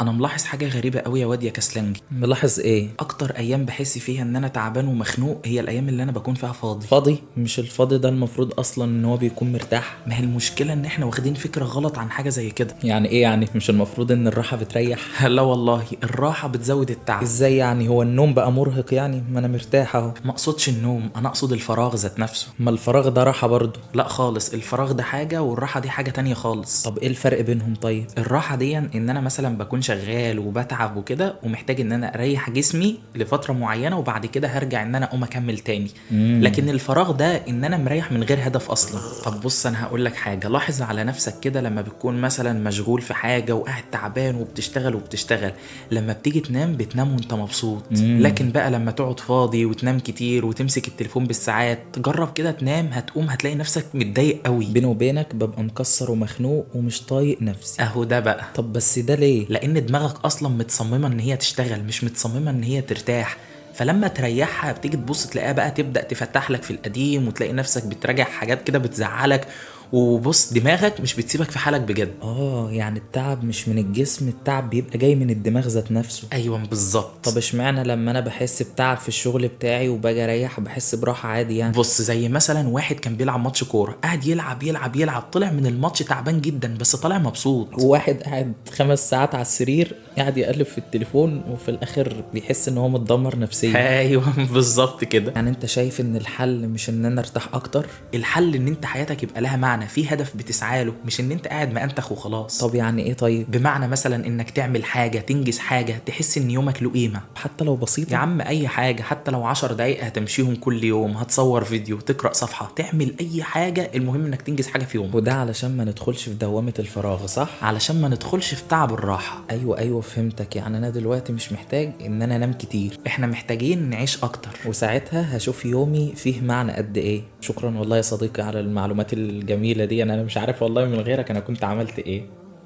انا ملاحظ حاجه غريبه قوي يا واد يا كسلنجي. ملاحظ ايه؟ اكتر ايام بحس فيها ان انا تعبان ومخنوق هي الايام اللي انا بكون فيها فاضي. فاضي؟ مش الفاضي ده المفروض اصلا ان هو بيكون مرتاح؟ ما هي المشكله ان احنا واخدين فكره غلط عن حاجه زي كده. يعني ايه يعني؟ مش المفروض ان الراحة بتريح؟ لا والله الراحه بتزود التعب. ازاي يعني؟ هو النوم بقى مرهق يعني؟ ما انا مرتاح اهو. ما اقصدش النوم، انا اقصد الفراغ ذات نفسه. ما الفراغ ده راحة برضه؟ لا خالص، الفراغ ده حاجه والراحه دي حاجه تانية خالص. طب ايه الفرق بينهم طيب؟ الراحه دي ان انا مثلا بكون شغال وبتعب وكده ومحتاج ان انا اريح جسمي لفتره معينه وبعد كده هرجع ان انا اقوم اكمل تاني. لكن الفراغ ده ان انا مريح من غير هدف اصلا. طب بص انا هقول لك حاجه، لاحظ على نفسك كده لما بتكون مثلا مشغول في حاجه وقاعد تعبان وبتشتغل لما بتيجي تنام بتنام وانت مبسوط. لكن بقى لما تقعد فاضي وتنام كتير وتمسك التليفون بالساعات، جرب كده تنام هتقوم هتلاقي نفسك متضايق قوي. بيني وبينك ببقى مكسر ومخنوق ومش طايق نفسي. اهو ده بقى. طب بس ده ليه؟ لان دماغك اصلا متصممه ان هي تشتغل، مش متصممه ان هي ترتاح. فلما تريحها بتيجي تبص تلاقيها بقى تبدأ تفتح لك في القديم وتلاقي نفسك بتراجع حاجات كده بتزعلك. وبص دماغك مش بتسيبك في حالك بجد. يعني التعب مش من الجسم، التعب بيبقى جاي من الدماغ ذات نفسه. ايوه بالظبط. طب اشمعنى لما انا بحس بتعب في الشغل بتاعي وباجي اريح بحس براحة عادي يعني؟ بص زي مثلا واحد كان بيلعب ماتش كوره، قاعد يلعب طلع من الماتش تعبان جدا بس طالع مبسوط. وواحد قاعد 5 ساعات على السرير قاعد يقلب في التليفون وفي الاخر بيحس ان هو متدمر نفسيا. ايوه بالظبط كده. يعني انت شايف ان الحل مش ان انا ارتاح اكتر؟ الحل ان انت حياتك يبقى لها معنى، في هدف بتسعى له، مش ان انت قاعد مأنتخ وخلاص. طب يعني ايه طيب؟ بمعنى مثلا انك تعمل حاجه، تنجز حاجه، تحس ان يومك له قيمه. حتى لو بسيطة؟ يا عم اي حاجه، حتى لو 10 دقايق هتمشيهم كل يوم، هتصور فيديو، تقرأ صفحه، تعمل اي حاجه، المهم انك تنجز حاجه في يومك. وده علشان ما ندخلش في دوامة الفراغ صح؟ علشان ما ندخلش في تعب الراحه. ايوه فهمتك. يعني انا دلوقتي مش محتاج ان انا انام كتير، احنا محتاجين نعيش اكتر. وساعتها هشوف يومي فيه معنى قد ايه. شكرا والله يا صديقي على المعلومات الجميلة دي. انا مش عارف والله من غيرك انا كنت عملت ايه.